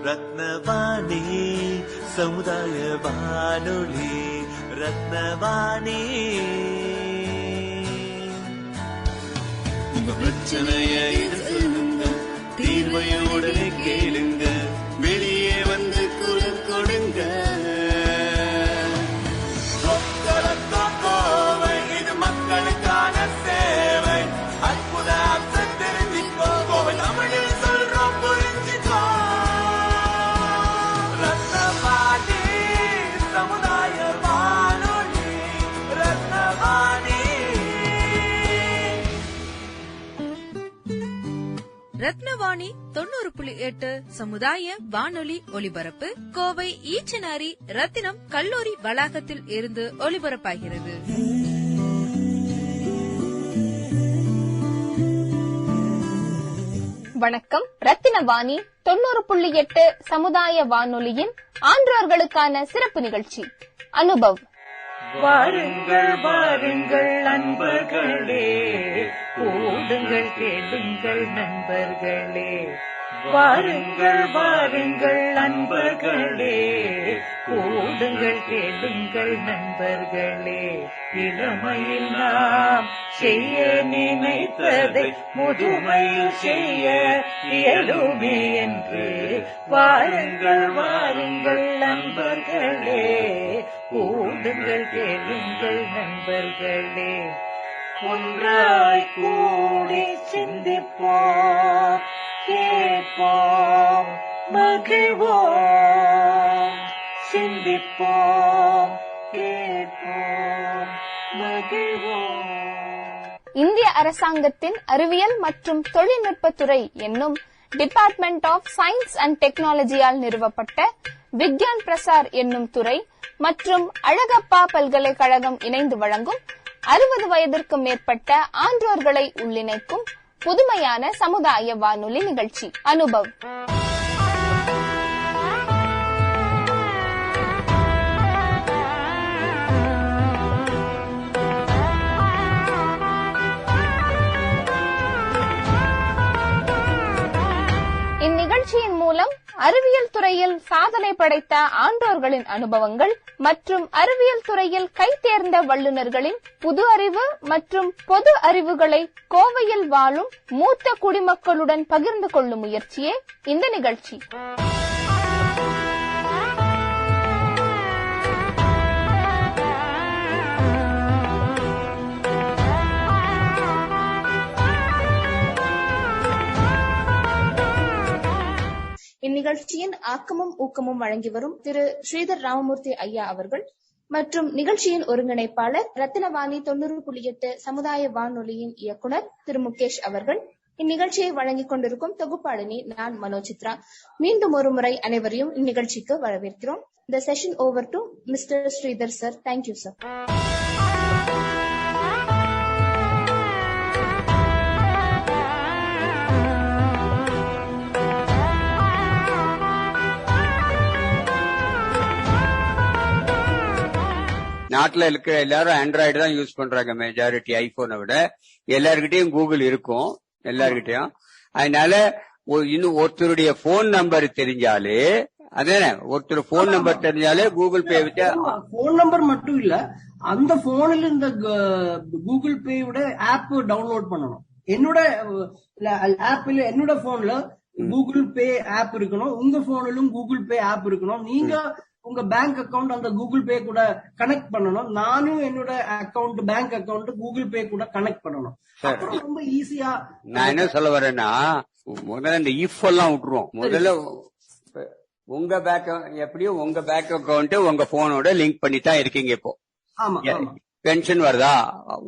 ரத்னவாணி சமுதாய வானொலி. ரத்னவாணி உங்க பிரச்சனைய சொல்லுங்க, தீர்வைய உடனே கேளுங்க, வெளியே வந்து குரல் கொடுங்க. இது மக்களுக்கான சேவை. அற்புத தெரிஞ்சிக்கோ, தமிழில் சொல்றோம் புரிஞ்சிக்கோ. ரத்னவாணி சமுதாய வானொலி. ரத்னவாணி. ரத்னவாணி 90.8 சமுதாய வானொலி ஒலிபரப்பு கோவை ஈச்சனாரி ரத்தினம் கல்லூரி வளாகத்தில் இருந்து ஒலிபரப்பாகிறது. வணக்கம். ரத்தினவாணி 90.8 சமுதாய வானொலியின் ஆன்றோர்களுக்கான சிறப்பு நிகழ்ச்சி அனுபவ். வாருங்கள் வாருங்கள் நண்பர்களே, கூடுங்கள் கேளுங்கள் நண்பர்களே. வாருங்கள் வாருங்கள் நண்பர்களே, கூடுங்கள் கேளுங்கள் நண்பர்களே. இளமையில் நாம் செய்ய நினைத்ததை முதுமையில் செய்ய இயலுமே என்று. வாருங்கள் வாருங்கள் நண்பர்களே, கூடுங்கள் கேளுங்கள் நண்பர்களே. ஒன்றாய் கூடி சிந்திப்போம், கேட்போம், மகிழ்வோம். சிந்திப்போம், கேட்போம், மகிழ்வோம். இந்திய அரசாங்கத்தின் அறிவியல் மற்றும் தொழில்நுட்பத்துறை என்னும் டிபார்ட்மெண்ட் ஆஃப் சயின்ஸ் அண்ட் டெக்னாலஜியால் நிறுவப்பட்ட விக்யான் பிரசார் என்னும் துறை மற்றும் அழகப்பா பல்கலைக்கழகம் இணைந்து வழங்கும் 60 வயதிற்கு மேற்பட்ட ஆன்றோர்களை உள்ளிணைக்கும் புதுமையான சமுதாய வானொலி நிகழ்ச்சி அனுபவ். இந்நிகழ்ச்சியின் மூலம் அறிவியல் துறையில் சாதனை படைத்த ஆன்றோர்களின் அனுபவங்கள் மற்றும் அறிவியல் துறையில் கைதேர்ந்த வல்லுநர்களின் புது அறிவு மற்றும் பொது அறிவுகளை கோவையில் வாழும் மூத்த குடிமக்களுடன் பகிர்ந்து கொள்ளும் முயற்சியே இந்த நிகழ்ச்சி. இந்நிகழ்ச்சியின் ஆக்கமும் ஊக்கமும் வழங்கி வரும் திரு ஸ்ரீதர் ராமமூர்த்தி ஐயா அவர்கள் மற்றும் நிகழ்ச்சியின் ஒருங்கிணைப்பாளர் ரத்தினவாணி 90.8 சமுதாய வானொலியின் இயக்குனர் திரு முகேஷ் அவர்கள். இந்நிகழ்ச்சியை வழங்கிக் கொண்டிருக்கும் தொகுப்பாளினி நான் மனோசித்ரா. மீண்டும் ஒரு முறை அனைவரையும் இந்நிகழ்ச்சிக்கு வரவேற்கிறோம். The session over to Mr. Sridhar sir. Thank you sir. நாட்டுல இருக்கிற எல்லாரும் ஆண்ட்ராய்டு தான் யூஸ் பண்றாங்க, மெஜாரிட்டி ஐபோனை விட. எல்லார்கிட்டயும் கூகுள் இருக்கும், எல்லார்கிட்டயும். அதனால இன்னும் ஒருத்தருடைய போன் நம்பர் தெரிஞ்சாலே, அதானே, ஒருத்தர் போன் நம்பர் தெரிஞ்சாலே கூகுள் பே வச்சா. போன் நம்பர் மட்டும் இல்ல, அந்த போன்ல இந்த கூகுள் பேயோட ஆப் டவுன்லோட் பண்ணணும். என்னோட ஆப்ல, என்னோட போன்ல கூகுள் பே ஆப் இருக்கணும், உங்க போனிலும் கூகுள் பே ஆப் இருக்கணும். நீங்க உங்க பேங்க் அக்கவுண்ட் அந்த கூகுள் பே கூட கனெக்ட் பண்ணணும். நானும் என்னோட account, bank account Google Pay கூட கனெக்ட் பண்ணணும். ரொம்ப ஈஸியா. நான் என்ன சொல்ல வரேன்னா, முதல்ல இந்த இஃப் எல்லாம் விட்டுருவோம். முதல்ல உங்க பேங்க், எப்படியும் உங்க பேங்க் அக்கவுண்ட் உங்க போனோட லிங்க் பண்ணி தான் இருக்கீங்க. இப்போ பென்ஷன் வருதா,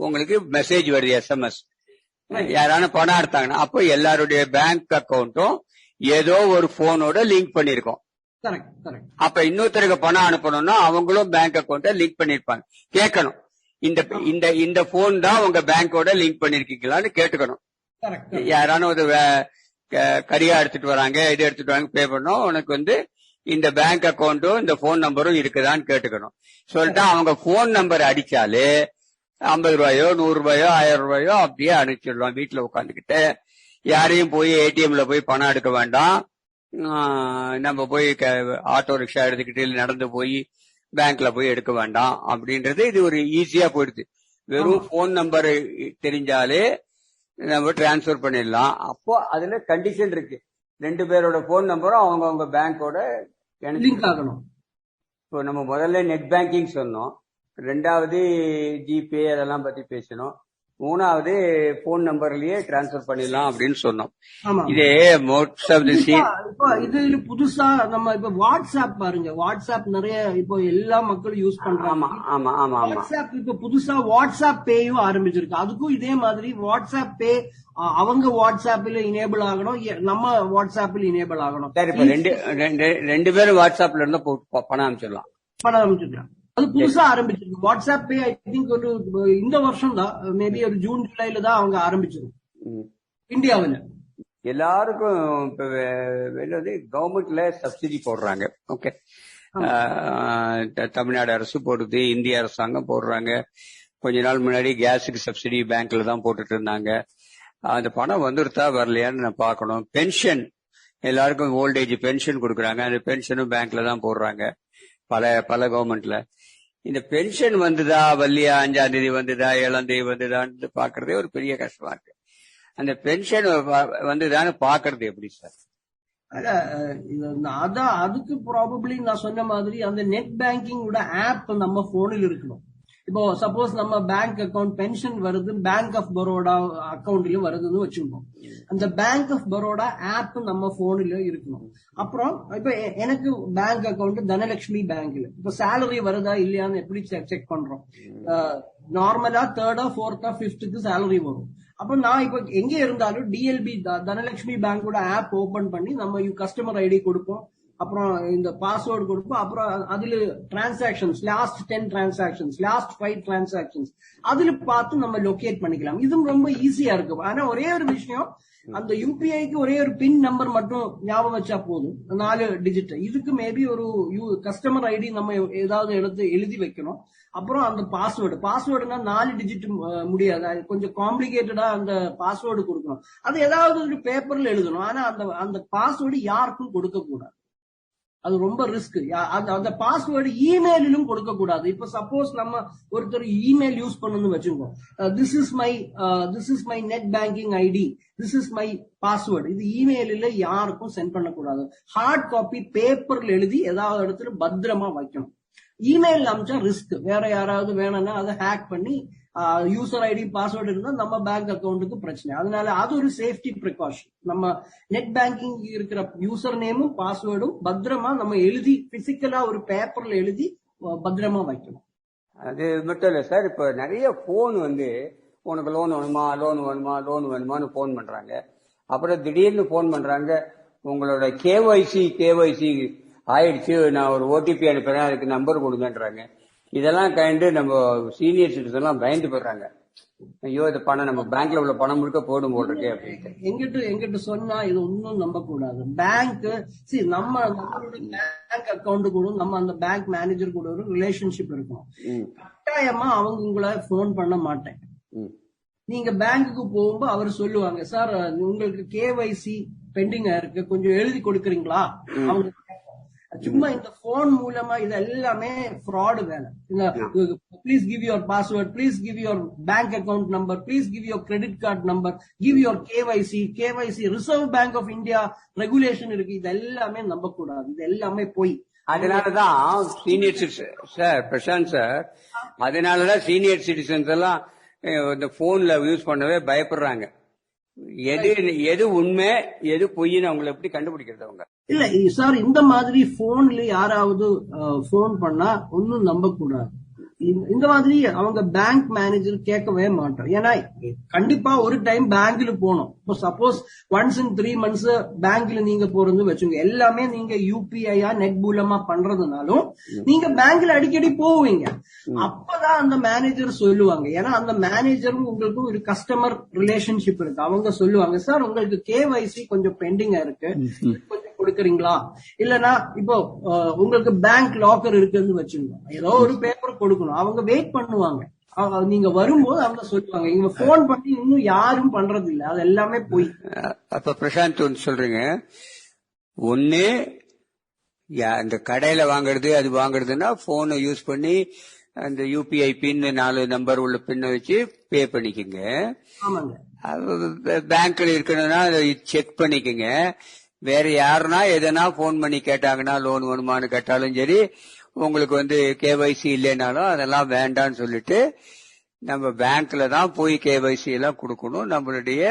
உங்களுக்கு மெசேஜ் வருது, SMS. யாரான பணம் எடுத்தாங்கன்னா அப்போ எல்லாருடைய பேங்க் அக்கவுண்டும் ஏதோ ஒரு போனோட லிங்க் பண்ணிருக்கோம். அப்ப இன்னொருத்தருக்கு பணம் அனுப்பணும்னா அவங்களும் பேங்க் அக்கௌண்ட லிங்க் பண்ணிருப்பாங்க. கேட்கணும், இந்த போன் தான் உங்க பேங்கோட லிங்க் பண்ணிருக்கீங்களான்னு கேட்டுக்கணும். யாரான ஒரு கரியா எடுத்துட்டு வராங்க, இது எடுத்துட்டு வராங்க, பே பண்ணோம், உனக்கு இந்த பேங்க் அக்கௌண்ட்டும் இந்த போன் நம்பரும் இருக்குதான்னு கேட்டுக்கணும். சொல்லிட்டு அவங்க போன் நம்பர் அடிச்சாலே 50 ரூபாயோ 100 ரூபாயோ 1000 ரூபாயோ அப்படியே அனுப்பிச்சிடலாம். வீட்டுல உட்காந்துக்கிட்டு யாரையும் போய் ATMல போய் பணம் எடுக்க வேண்டாம், நம்ம போய் ஆட்டோ ரிக்ஷா எடுத்துக்கிட்டு இல்ல நடந்து போய் பேங்க்ல போய் எடுக்க வேண்டாம் அப்படின்றது இது ஒரு ஈஸியா போயிடுது. வெறும் போன் நம்பர் தெரிஞ்சாலே நம்ம டிரான்ஸ்பர் பண்ணிடலாம். அப்போ அதுல கண்டிஷன் இருக்கு, 2 பேரோட போன் நம்பரும் அவங்க பேங்கோட லிங்க் ஆகணும். இப்போ நம்ம முதல்ல நெட் பேங்கிங் சொன்னோம், 2வது ஜிபே அதெல்லாம் பத்தி பேசணும், 3வது போன் நம்பர்லயே டிரான்ஸ்பர் பண்ணிடலாம் அப்படின்னு சொன்னோம். இதே மோஸ்ட் ஆஃப் தி இப்போ இதுல புதுசா நம்ம இப்ப வாட்ஸ்அப் பாருங்க, வாட்ஸ்அப் நிறைய இப்போ எல்லா மக்களும் யூஸ் பண்றாங்க. வாட்ஸ்அப் இப்ப புதுசா வாட்ஸ்அப் பேயும் ஆரம்பிச்சிருக்கு. அதுக்கும் இதே மாதிரி வாட்ஸ்அப் பே அவங்க வாட்ஸ்அப்ல இனேபிள் ஆகணும், நம்ம வாட்ஸ்அப்ல இனேபிள் ஆகணும். சரி, இப்ப ரெண்டு பேரும் வாட்ஸ்அப்ல இருந்தா பணம் அனுப்பிச்சிடலாம். அது புதுசா ஆரம்பிச்சிருக்கு. வாட்ஸ்அப் பே ஐ திங்க் ஒரு இந்த வருஷம் தான், மேபி ஒரு ஜூன் ஜூலைல தான் அவங்க ஆரம்பிச்சிருக்கும் இந்தியாவில். எல்லாருக்கும் கவர்மெண்ட்ல சப்சிடி போடுறாங்க. ஓகே, தமிழ்நாடு அரசு போடுது, இந்திய அரசாங்கம் போடுறாங்க. கொஞ்ச நாள் முன்னாடி கேஸுக்கு சப்சிடி பேங்க்ல தான் போட்டுட்டு இருந்தாங்க. அந்த பணம் வந்துருத்தா வரலையான்னு நான் பார்க்கணும். பென்ஷன் எல்லாருக்கும் ஓல்டேஜ் பென்ஷன் கொடுக்குறாங்க, அந்த பென்ஷனும் பேங்க்ல தான் போடுறாங்க பல கவர்மெண்ட்ல. இந்த பென்ஷன் வந்துதா வரலையா, 5ஆம் தேதி வந்துதா 7ஆம் தேதி வந்துதான்னு பாக்குறதே ஒரு பெரிய கஷ்டமா இருக்கு. அந்த பென்ஷன் வந்துதான்னு பாக்குறது எப்படி சார்? அதான் அதுக்கு ப்ராபபிளி நான் சொன்ன மாதிரி அந்த நெட் பேங்கிங் ஆப் நம்ம போனில் இருக்கணும். இப்போ சப்போஸ் நம்ம பேங்க் அக்கவுண்ட் பென்ஷன் வருது, பேங்க் ஆஃப் பரோடா அக்கௌண்ட்லயும் வருதுன்னு வச்சுக்கோம், அந்த பேங்க் ஆஃப் பரோடா ஆப் நம்ம போன்ல இருக்கணும். அப்புறம் இப்ப எனக்கு பேங்க் அக்கவுண்ட் தனலட்சுமி பேங்க்ல இப்ப சேலரி வருதா இல்லையான்னு எப்படி செக் பண்றோம்? நார்மலா 3rd, 4th, 5th சேலரி வரும். அப்ப நான் இப்ப எங்க இருந்தாலும் டிஎல்பி தனலட்சுமி பேங்கோட ஆப் ஓபன் பண்ணி நம்ம கஸ்டமர் ஐடி கொடுப்போம், அப்புறம் இந்த பாஸ்வேர்டு கொடுப்போம், அப்புறம் அதுல transactions last 10 transactions, last 5 transactions அதுல பார்த்து நம்ம லொகேட் பண்ணிக்கலாம். இதுவும் ரொம்ப ஈஸியா இருக்கு. ஆனா ஒரே ஒரு விஷயம், அந்த யூபிஐக்கு ஒரே ஒரு பின் நம்பர் மட்டும் ஞாபகம் வச்சா போதும், 4 டிஜிட். இதுக்கு மேபி ஒரு கஸ்டமர் ஐடி நம்ம ஏதாவது எழுதி வைக்கணும். அப்புறம் அந்த பாஸ்வேர்டுனா 4 டிஜிட் முடியாது, கொஞ்சம் காம்ப்ளிகேட்டடா அந்த பாஸ்வேர்டு கொடுக்கணும். அது ஏதாவது ஒரு பேப்பர்ல எழுதணும். ஆனா அந்த பாஸ்வேர்டு யாருக்கும் கொடுக்க கூடாது, அது ரொம்ப ரிஸ்க். அந்த பாஸ்வேர்டு இமெயிலும் கொடுக்க கூடாது. இப்ப சப்போஸ் நம்ம ஒருத்தர் இமெயில் யூஸ் பண்ணணும்னு வச்சுக்கோங்க, this is my net banking ID, this is my password, இது இமெயில யாருக்கும் சென்ட் பண்ணக்கூடாது. ஹார்ட் காப்பி பேப்பர்ல எழுதி ஏதாவது இடத்துல பத்திரமா வைக்கணும். இமெயில் அமிச்சா ரிஸ்க், வேற யாராவது வேணும்னா அதை ஹேக் பண்ணி யூசர் ஐடி பாஸ்வேர்டு இருந்தா நம்ம பேங்க் அக்கௌண்ட்டுக்கு பிரச்சனை. அதனால அது ஒரு சேஃப்டி ப்ரிகாஷன். நம்ம நெட் பேங்கிங் இருக்கிற யூசர் நேமும் பாஸ்வேர்டும் பத்திரமா நம்ம எழுதி பிசிக்கலா ஒரு பேப்பர்ல எழுதி பத்திரமா வைக்கணும். அது மட்டும் இல்ல சார், இப்ப நிறைய போன் உனக்கு லோன் வேணுமான்னு போன் பண்றாங்க. அப்புறம் திடீர்னு போன் பண்றாங்க, உங்களோட கேஒய்சி ஆயிடுச்சு, நான் ஒரு ஓடிபி அனுப்புறேன், அதுக்கு நம்பர் கொடுங்கன்றாங்க. இதெல்லாம் கண்டு நம்ம சீனியர் சிட்டிசன் எல்லாம் பயந்து போடுறாங்க. ஐயோ, இந்த பணம் நம்ம பேங்க்ல உள்ள பணம் முழுக்க போடும் போல் இருக்கே அப்படின்ட்டு. எங்கிட்ட சொன்னா இது ஒன்னும் நம்ப கூடாது. பேங்க் நம்மளோட பேங்க் அக்கௌண்ட் கூட நம்ம அந்த பேங்க் மேனேஜர் கூட ஒரு ரிலேஷன்ஷிப் இருக்கும். கட்டாயமா அவங்க உங்களை போன் பண்ண மாட்டேன். நீங்க பேங்க்குக்கு போகும்போது அவர் சொல்லுவாங்க, சார் உங்களுக்கு கேஒய்சி பெண்டிங் இருக்கு, கொஞ்சம் எழுதி கொடுக்குறீங்களா? அவங்க சும்மா இந்த போன் மூலமா இது எல்லாமே ஃப்ராட் வேலை. Please give your password, please give your bank account number, please give your credit card number, give your KYC Reserve Bank of India regulation இருக்கு. இது எல்லாமே நம்ப கூடாது, இது எல்லாமே போய். அதனாலதான் சீனியர் சார் பிரசாந்த் சார், அதனாலதான் சீனியர் சிட்டிசன்ஸ் எல்லாம் இந்த போன்ல யூஸ் பண்ணவே பயப்படுறாங்க. எது உண்மை எது பொய்ன்னு அவங்களை எப்படி கண்டுபிடிக்கிறது? அவங்க இல்ல சார், இந்த மாதிரி போன்ல யாராவது போன் பண்ணா ஒன்னும் நம்ப கூடாது. இந்த மாதிரி அவங்க பேங்க் மேனேஜர் கேட்கவே மாட்டோம். ஏன்னா கண்டிப்பா ஒரு டைம் பேங்க்ல போனோம். இப்போ சப்போஸ் ஒன்ஸ் இன் 3 months பேங்க்ல நீங்க போறது வச்சுங்க, எல்லாமே நீங்க யூபிஐயா நெட் மூலமா பண்றதுனாலும் நீங்க பேங்க்ல அடிக்கடி போவீங்க. அப்பதான் அந்த மேனேஜர் சொல்லுவாங்க, ஏன்னா அந்த மேனேஜரும் உங்களுக்கும் ஒரு கஸ்டமர் ரிலேஷன்ஷிப் இருக்கு. அவங்க சொல்லுவாங்க, சார் உங்களுக்கு கேஒய்சி கொஞ்சம் பெண்டிங்கா இருக்கு, கொஞ்சம் கொடுக்குறீங்களா? இல்லனா இப்போ உங்களுக்கு பேங்க் லாக்கர் இருக்குன்னு வச்சுங்க, ஏதோ ஒரு பேப்பர் கொடுக்கணும், அவங்க வெயிட் பண்ணுவாங்க. நீங்க வரும்போது அவங்க சொல்லுவாங்க. இவங்க போன் பண்ணி இன்னும் யாரும் பண்றது இல்ல, அது எல்லாமே போய். அப்ப பிரசாந்த் சொல்றீங்க, ஒன்னு இந்த கடையில வாங்குறது அது வாங்குறதுன்னா போனை யூஸ் பண்ணி அந்த யூபிஐ பின் 4 நம்பர் உள்ள பின்ன வச்சு பே பண்ணிக்கோங்க. பேங்க்ல இருக்கணும்னா அதை செக் பண்ணிக்கோங்க. வேற யாருன்னா எதனா போன் பண்ணி கேட்டாங்கன்னா லோன் வேணுமான்னு கேட்டாலும் சரி, உங்களுக்கு கேவைசி இல்லைனாலும் அதெல்லாம் வேண்டான்னு சொல்லிட்டு நம்ம பேங்க்ல தான் போய் கேவைசி எல்லாம் கொடுக்கணும். நம்மளுடைய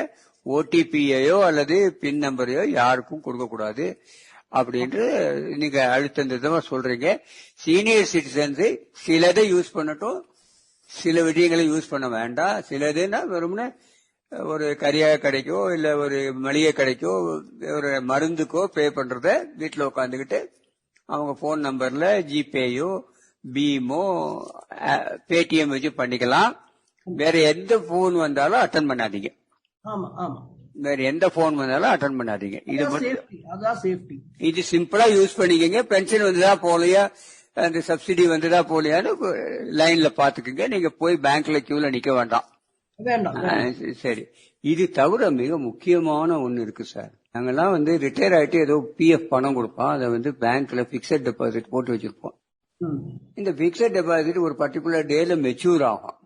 ஓடிபியோ அல்லது பின் நம்பரையோ யாருக்கும் கொடுக்க கூடாது அப்படின்ட்டு நீங்க அழுத்தமா சொல்றீங்க. சீனியர் சிட்டிசன்ஸ் சிலதை யூஸ் பண்ணட்டும், சில விஷயங்களை யூஸ் பண்ண வேண்டாம். சிலதுன்னா வெறும்னு ஒரு கரியாக கடைக்கோ இல்ல ஒரு மளிகை கடைக்கோ ஒரு மருந்துக்கோ பே பண்றத வீட்டுல உட்காந்துக்கிட்டு அவங்க போன் நம்பர்ல ஜிபேயோ பீமோ பேடிஎம் வச்சு பண்ணிக்கலாம். வேற எந்த போன் வந்தாலும் அட்டன் பண்ணாதீங்க. வேற எந்த போன் வந்தாலும் அட்டன் பண்ணாதீங்க. இது சிம்பிளா யூஸ் பண்ணிக்கங்க. பென்ஷன் வந்துதா போலையா, அந்த சப்சிடி வந்துதா போலையான்னு லைன்ல பாத்துக்கங்க. நீங்க போய் பேங்க்ல கியூல நிக்க வேண்டாம். சரி, இது தவிர மிக முக்கியமான ஒண்ணு இருக்கு சார். நாங்கெல்லாம் ரிட்டையர் ஆயிட்டு ஏதோ பிஎஃப் பணம் கொடுப்போம். அதை பேங்க்ல பிக்சட் டெபாசிட் போட்டு வச்சிருப்போம். இந்த பிக்சட் டெபாசிட் ஒரு பர்டிகுலர் டேல மெச்சூர் ஆகும்.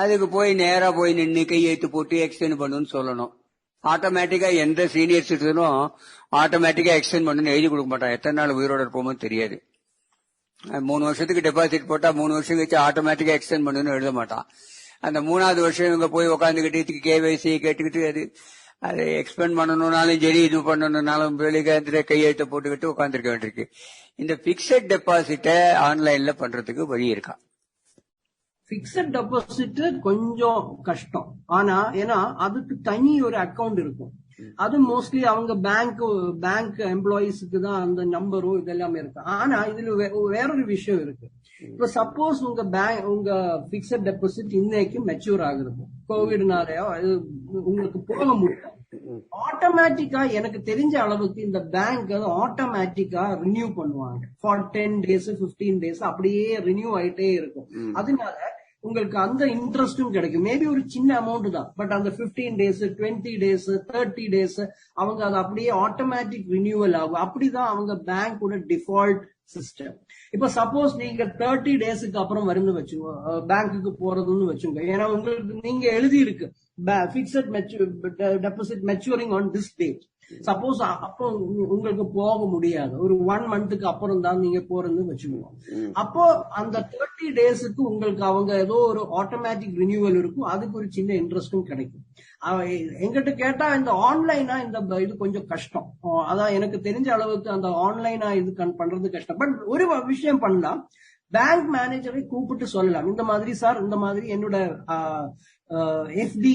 அதுக்கு போய் நேரா போய் நின்று கையெழுத்து போட்டு எக்ஸ்டெண்ட் பண்ணுன்னு சொல்லணும். ஆட்டோமேட்டிக்கா எந்த சீனியர் சிட்டிசனும் ஆட்டோமேட்டிக்கா எக்ஸ்டெண்ட் பண்ணு எழுதி கொடுக்க மாட்டான். எத்தனை நாள் உயிரோட இருப்போமோ தெரியாது. 3 வருஷத்துக்கு டெபாசிட் போட்டா 3 வருஷம் கழிச்சு ஆட்டோமேட்டிக்கா எக்ஸ்டெண்ட் பண்ணுன்னு எழுத மாட்டான். அந்த 3வது வருஷம் இவங்க போய் உட்காந்துக்கிட்டு கேவைசி கேட்டுக்கிட்டு அது எக்ஸ்பெண்ட் பண்ணணும்னாலும் சரி, இது பண்ணணும்னாலும் வெளியே கையெழுத்த போட்டுக்கிட்டு உட்காந்துருக்க வேண்டியிருக்கு. இந்த பிக்சட் டெபாசிட்ட ஆன்லைன்ல பண்றதுக்கு வழி இருக்கா? பிக்சட் டெபாசிட் கொஞ்சம் கஷ்டம். ஆனா ஏன்னா அதுக்கு தனி ஒரு அக்கவுண்ட் இருக்கும். அது மோஸ்ட்லி அவங்க பேங்க் எம்ப்ளாயிஸ்க்கு தான் அந்த நம்பரும் இதெல்லாமே இருக்கு. ஆனா இதுல வேறொரு விஷயம் இருக்கு. இப்ப சப்போஸ் உங்க பிக்சட் டெபாசிட் இன்னைக்கு மெச்சூர் ஆகுது, கோவிட்னாலயோ உங்களுக்கு போக முடியும், ஆட்டோமேட்டிக்கா எனக்கு தெரிஞ்ச அளவுக்கு இந்த பேங்க் ஆட்டோமேட்டிக்கா ரினியூ பண்ணுவாங்க. ஃபார் 10 days 15 days அப்படியே ரினியூ ஆயிட்டே இருக்கும். அதனால உங்களுக்கு அந்த இன்ட்ரெஸ்டும் கிடைக்கும். மேபி ஒரு சின்ன அமௌண்ட் தான், பட் அந்த 15 days 20 days 30 days அவங்க அது அப்படியே ஆட்டோமேட்டிக் ரினியூவல் ஆகும். அப்படிதான் அவங்க பேங்கோட டிஃபால்ட் சிஸ்டம். இப்ப சப்போஸ் நீங்க 30 daysக்கு அப்புறம் வரும்னு வச்சுக்கோ, பேங்க்குக்கு போறதுன்னு வச்சுங்க. ஏன்னா உங்களுக்கு நீங்க எழுதி இருக்கு fixed deposit maturing on this date. Suppose அப்போ உங்களுக்கு போக முடியாது, ஒரு 1 monthக்கு அப்புறம் தான் நீங்க போறதுன்னு வச்சுக்கோங்க. அப்போ அந்த 30 daysக்கு உங்களுக்கு அவங்க ஏதோ ஒரு ஆட்டோமேட்டிக் ரினியூவல் இருக்கும். அதுக்கு ஒரு சின்ன இன்ட்ரெஸ்டும் கிடைக்கும். எங்கிட்ட கேட்டா இந்த ஆன்லைனா இந்த இது கொஞ்சம் கஷ்டம். அதான் எனக்கு தெரிஞ்ச அளவுக்கு அந்த ஆன்லைனா இது பண்றது கஷ்டம். பட் ஒரு விஷயம் பண்ணலாம், பேங்க் மேனேஜரை கூப்பிட்டு சொல்லலாம், இந்த மாதிரி சார், இந்த மாதிரி என்னோட எஃப்டி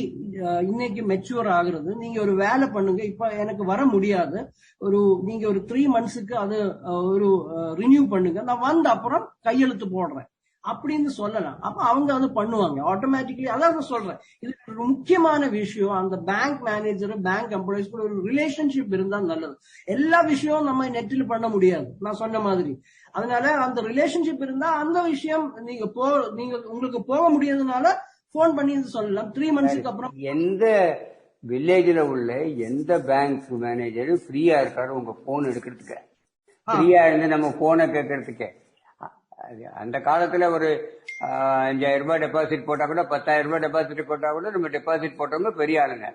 இன்னைக்கு மெச்சூர் ஆகுறது, நீங்க ஒரு வேலை பண்ணுங்க, இப்ப எனக்கு வர முடியாது, நீங்க ஒரு 3 monthsக்கு அது ஒரு ரினியூ பண்ணுங்க, நான் வந்த அப்புறம் கையெழுத்து போடுறேன் அப்படின்னு சொல்லலாம். அப்ப அவங்க அது பண்ணுவாங்க ஆட்டோமேட்டிக்லி. அதான் சொல்றேன், இது ஒரு முக்கியமான விஷயம். அந்த பேங்க் மேனேஜர் பேங்க் எம்ப்ளாயிஸ் கூட ஒரு ரிலேஷன்ஷிப் இருந்தா நல்லது. எல்லா விஷயமும் நம்ம நெட்டில் பண்ண முடியாது, நான் சொன்ன மாதிரி. அதனால அந்த ரிலேஷன்ஷிப் இருந்தா அந்த விஷயம் நீங்க உங்களுக்கு போக முடியாதனால போன் பண்ணி சொல்லலாம். 3 monthsக்கு அப்புறம் எந்த வில்லேஜ்ல உள்ள எந்த பேங்க் மேனேஜரும் ஃப்ரீயா இருக்காரு உங்க போன் எடுக்கிறதுக்கு? ஃப்ரீயா இருந்து நம்ம போனை கேட்கறதுக்கு. அந்த காலத்துல ஒரு 5000 ரூபாய் டெபாசிட் போட்டா கூட, 10,000 ரூபாய் டெபாசிட் போட்டா கூட நம்ம டெபாசிட் போட்டவங்க பெரிய ஆளுங்க,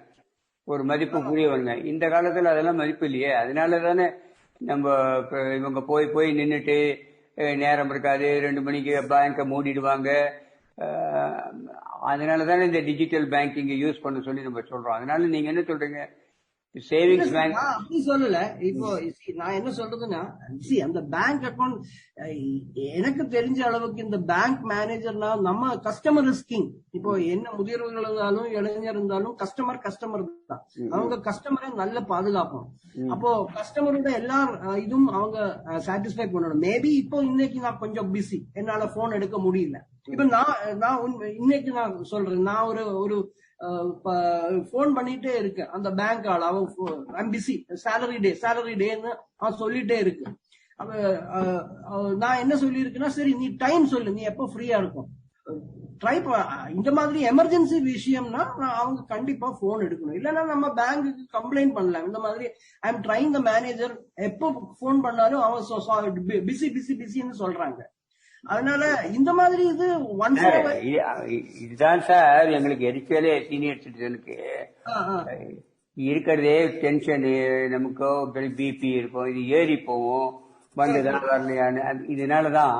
ஒரு மதிப்பு புரியவங்க. இந்த காலத்துல அதெல்லாம் மதிப்பு இல்லையே. அதனால தானே நம்ம இவங்க போய் நின்றுட்டு நேரம் இருக்காது, 2 மணிக்கு பேங்க மூடிடுவாங்க. அதனாலதானே இந்த டிஜிட்டல் பேங்கிங் யூஸ் பண்ண சொல்லி நம்ம சொல்றோம். அதனால நீங்க என்ன சொல்றீங்க? சேவிங்ஸ் பேங்க் அப்படி சொல்லல. இப்போ நான் என்ன சொல்றதுன்னா, அந்த பேங்க் அக்கௌண்ட் எனக்கு தெரிஞ்ச அளவுக்கு இந்த பேங்க் மேனேஜர்னா நம்ம கஸ்டமர் இஸ் கிங். இப்போ என்ன முதியவர்கள் இருந்தாலும் இளைஞர் இருந்தாலும் கஸ்டமர் தான். அவங்க கஸ்டமரை நல்ல பாதுகாப்போம். அப்போ கஸ்டமரோட எல்லா இதுவும் அவங்க சாட்டிஸ்ஃபை பண்ணணும். மேபி இப்போ இன்னைக்கு நான் கொஞ்சம் பிஸி, என்னால போன் எடுக்க முடியல. இப்ப நான் இன்னைக்கு நான் சொல்றேன், நான் ஒரு போன் பண்ணிட்டே இருக்கு அந்த பேங்க் ஆள், அவன் பிஸி, சேலரி டேன்னு அவன் சொல்லிட்டே இருக்கு. நான் என்ன சொல்லி இருக்குன்னா, சரி நீ டைம் சொல்லு, நீ எப்போ ஃப்ரீயா இருக்கும், இந்த மாதிரி எமர்ஜென்சி விஷயம்னா அவங்க கண்டிப்பா போன் எடுக்கணும். இல்லன்னா நம்ம பேங்குக்கு கம்ப்ளைண்ட் பண்ணலாம். இந்த மாதிரி I am trying the manager, எப்போ போன் பண்ணாலும் அவங்க பிஸி பிஸி பிஸின்னு சொல்றாங்க. அதனால இந்த மாதிரி இது இதுதான் சார் எங்களுக்கு எரிச்சலே. சீனியர் சிட்டிசனுக்கு இருக்கிறதே டென்ஷனு, நமக்கு பிபி இருக்கும், இது ஏறி போவோம், வந்துதான் வரலையான்னு. இதனாலதான்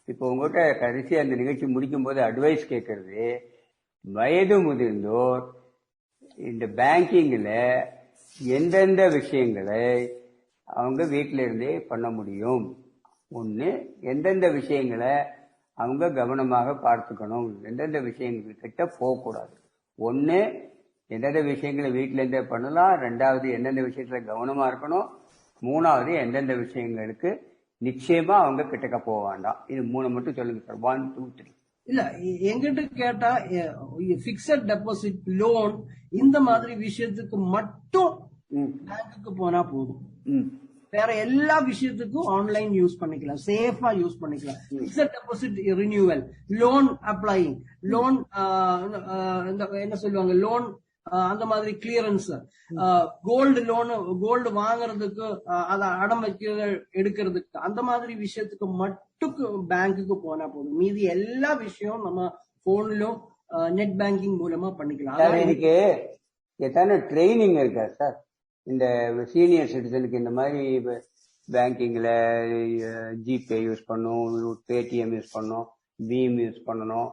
இப்போ உங்ககிட்ட கடைசி அந்த நிகழ்ச்சி முடிக்கும் போது அட்வைஸ் கேட்கறது, வயது முதிர்ந்தோர் இந்த பேங்கிங்ல எந்தெந்த விஷயங்களை அவங்க வீட்டில இருந்தே பண்ண முடியும், ஒண்ணு எந்தெந்த விஷயங்களை அவங்க கவனமாக பார்த்துக்கணும், எந்தெந்த விஷயங்கள் கிட்ட போகக்கூடாது. ஒண்ணு எந்தெந்த விஷயங்களை வீட்டில இருந்தே பண்ணலாம், ரெண்டாவது எந்தெந்த விஷயத்துல கவனமா இருக்கணும், மூணாவது எந்தெந்த விஷயங்களுக்கு நிச்சயமா அவங்க கிட்டக்க போக வேண்டாம். இது 3 மட்டும் சொல்லுங்க சார். 1 2 3. இல்ல எங்கிட்ட கேட்டா பிக்ஸட் டெபாசிட், லோன் இந்த மாதிரி விஷயத்துக்கு மட்டும் பேங்குக்கு போனா போதும். வேற எல்லா விஷயத்துக்கும் ஆன்லைன் யூஸ் பண்ணிக்கலாம், சேஃபா யூஸ் பண்ணிக்கலாம். Fixed deposit renewal, loan applying, loan என்ன சொல்லுவாங்க, லோன் அந்த மாதிரி கிளியரன்ஸ், கோல்டு லோன், கோல்டு வாங்குறதுக்கு, அதை அடம் வைக்க எடுக்கிறதுக்கு, அந்த மாதிரி விஷயத்துக்கு மட்டும் பேங்குக்கு போனா போதும். மீதி எல்லா விஷயம் நம்ம போன்லயும் நெட் பேங்கிங் மூலமா பண்ணிக்கலாம். இதுக்கு எத்தனை ட்ரைனிங் இருக்கா சார் இந்த சீனியர் சிட்டிசனுக்கு? இந்த மாதிரி பேங்கிங்ல ஜிபே யூஸ் பண்ணும், பேடிஎம் யூஸ் பண்ணும், பீம் யூஸ் பண்ணணும்,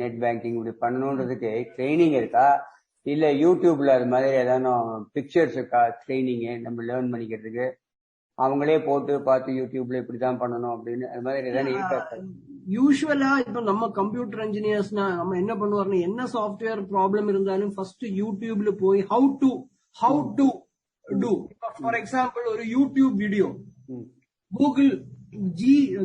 நெட் பேங்கிங் இப்படி பண்ணணுன்றதுக்கு ட்ரைனிங் இருக்கா? இல்ல யூடியூப்ல அது மாதிரி ஏதாவது பிக்சர்ஸ் இருக்கா ட்ரைனிங் நம்ம லேர்ன் பண்ணிக்கிறதுக்கு? அவங்களே போட்டு பார்த்து யூடியூப்ல இப்படிதான் பண்ணணும் அப்படின்னு அது மாதிரி ஏதாவது இருக்கா? யூஸ்வலா இப்ப நம்ம கம்ப்யூட்டர் இன்ஜினியர்ஸ்னா நம்ம என்ன பண்ணுவாருன்னா, என்ன சாஃப்ட்வேர் ப்ராப்ளம் இருந்தாலும் ஃபர்ஸ்ட் யூடியூப்ல போய் how to do. For example ஒரு யூடியூப் வீடியோ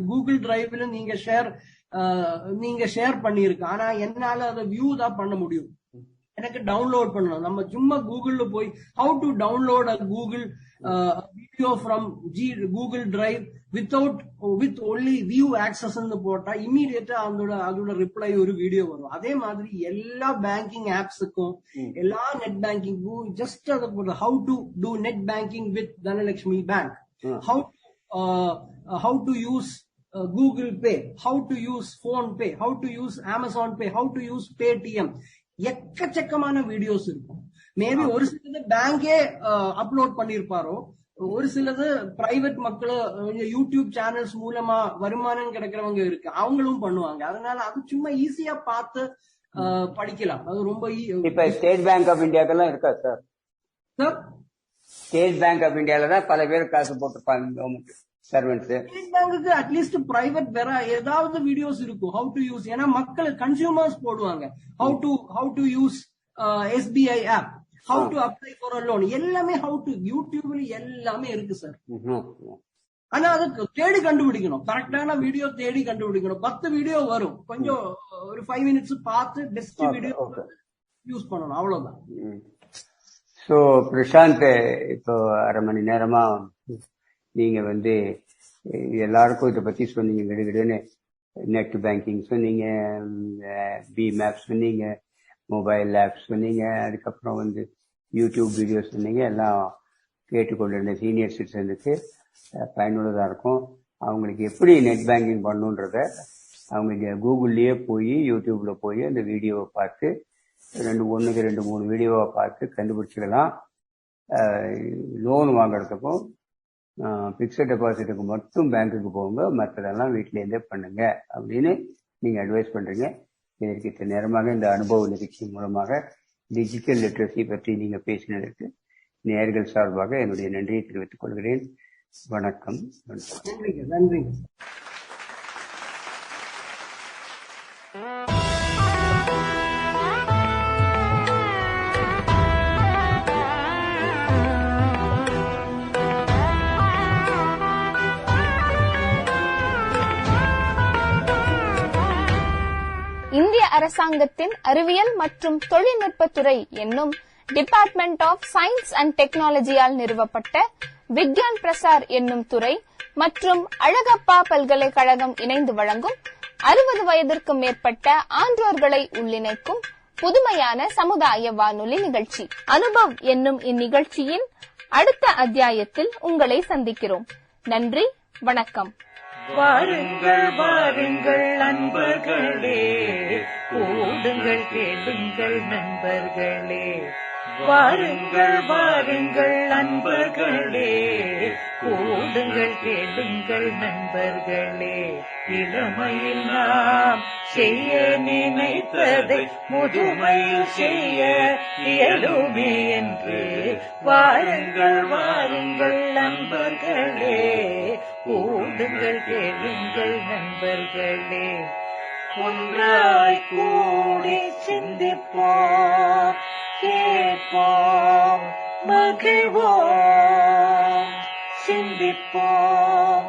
கூகுள் டிரைவ்ல நீங்க ஷேர் பண்ணிருக்கு, ஆனா என்னால அதை வியூ தான் பண்ண முடியும், எனக்கு டவுன்லோட் பண்ணணும். நம்ம சும்மா கூகுள்ல போய் how to download a Google video from Google drive with only view access போட்டா இமீடியட்டா அதோட ரிப்ளை ஒரு வீடியோ வரும். அதே மாதிரி எல்லா பேங்கிங் ஆப்ஸுக்கும், எல்லா நெட் பேங்கிங்கும் ஜஸ்ட் அதை போடுற how to do net banking with Dhanalakshmi bank, how to use Google Pay, how to use Phone Pay, how to use Amazon Pay, how to use Paytm. எக்கச்சக்கமான videos இருக்கும். Maybe ஒரு சிலது பேங்கே upload பண்ணிருப்பாரோ, ஒரு சிலது private மக்களும் YouTube channels மூலமா வருமானம் கிடைக்கிறவங்க இருக்கு, அவங்களும் பண்ணுவாங்க. அதனால அது சும்மா ஈஸியா பார்த்து படிக்கலாம். அது ரொம்ப இப்ப ஸ்டேட் பேங்க் ஆஃப் இந்தியாக்கெல்லாம் இருக்கா சார்? ஸ்டேட் பேங்க் ஆஃப் இந்தியால தான் பல பேர் காசு போட்டிருப்பாங்க கவர்மெண்ட் சர்வெண்ட்ஸ். ஸ்டேட் பேங்குக்கு அட்லீஸ்ட் பிரைவேட் வேற ஏதாவது வீடியோஸ் இருக்கும் ஹவு டு யூஸ். ஏன்னா மக்கள் கன்சியூமர்ஸ் போடுவாங்க how to use SBI app, how to apply for a loan, எல்லாமே ஹவு டு யூடியூப்ல எல்லாமே இருக்கு சார். ஆனா அதுக்கு தேடி கண்டுபிடிக்கணும், கரெக்டான வீடியோ தேடி கண்டுபிடிக்கணும். 10 வீடியோ வரும், கொஞ்சம் ஒரு 5 மினிட்ஸ் பார்த்து பெஸ்ட் வீடியோ யூஸ் பண்ணணும், அவ்வளவுதான். சோ பிரசாந்த், இப்போ 1/2 மணி நேரமா நீங்க எல்லாருக்கும் இதை பத்தி சொன்னீங்க. விடுவிடுன்னு நெட் பேங்கிங் சொன்னீங்க, பீம் ஆப் சொன்னீங்க, மொபைல் ஆப் சொன்னீங்க, அதுக்கப்புறம் யூடியூப் வீடியோ சொன்னீங்க. எல்லாம் கேட்டுக்கொண்டிருந்த சீனியர் சிட்டிசனுக்கு பயனுள்ளதா இருக்கும். அவங்களுக்கு எப்படி நெட் பேங்கிங் பண்ணுன்றத அவங்க கூகுள்லயே போய் யூடியூப்ல போய் அந்த வீடியோவை பார்த்து 1க்கு 2 3 வீடியோவை பார்த்து கண்டுபிடிச்சிக்கலாம். லோன் வாங்குறதுக்கும் பிக்ஸட் டெபாசிட்டுக்கு மட்டும் பேங்க்குக்கு போங்க, மற்றதெல்லாம் வீட்டிலேருந்தே பண்ணுங்க அப்படின்னு நீங்க அட்வைஸ் பண்றீங்க. இதற்கு நேரமாக இந்த அனுபவ நிகழ்ச்சி மூலமாக டிஜிட்டல் லிட்ரஸி பற்றி நீங்க பேசினதற்கு நேயர்கள் சார்பாக என்னுடைய நன்றியை தெரிவித்துக் கொள்கிறேன். வணக்கம். நன்றி. இந்திய அரசாங்கத்தின் அறிவியல் மற்றும் தொழில்நுட்பத்துறை என்னும் டிபார்ட்மெண்ட் ஆஃப் சயின்ஸ் அண்ட் டெக்னாலஜியால் நிறுவப்பட்ட விக்யான் பிரசார் என்னும் துறை மற்றும் அழகப்பா பல்கலைக்கழகம் இணைந்து வழங்கும் 60 வயதிற்கும் மேற்பட்ட ஆன்றோர்களை உள்ளிணைக்கும் புதுமையான சமுதாய வானொலி நிகழ்ச்சி. அனுபவ் என்னும் இந்நிகழ்ச்சியின் அடுத்த அத்தியாயத்தில் உங்களை சந்திக்கிறோம். நன்றி, வணக்கம். வாருங்கள் வாருங்கள் நண்பர்களே, கூடுங்கள் கேளுங்கள் நண்பர்களே. வாருங்கள் வாருங்கள் நண்பர்களே, கூடுங்கள் கேளுங்கள் நண்பர்களே. இளமையில் நாம் செய்ய நினைத்ததை முதுமையில் செய்ய இயலுமே என்று வாருங்கள் வாருங்கள் நண்பர்களே, கூடுங்கள் கேளுங்கள் நண்பர்களே. ஒன்றாய் கூடி சிந்திப்போம், கேட்போம், மகிழ்வோம், சிந்திப்போம்,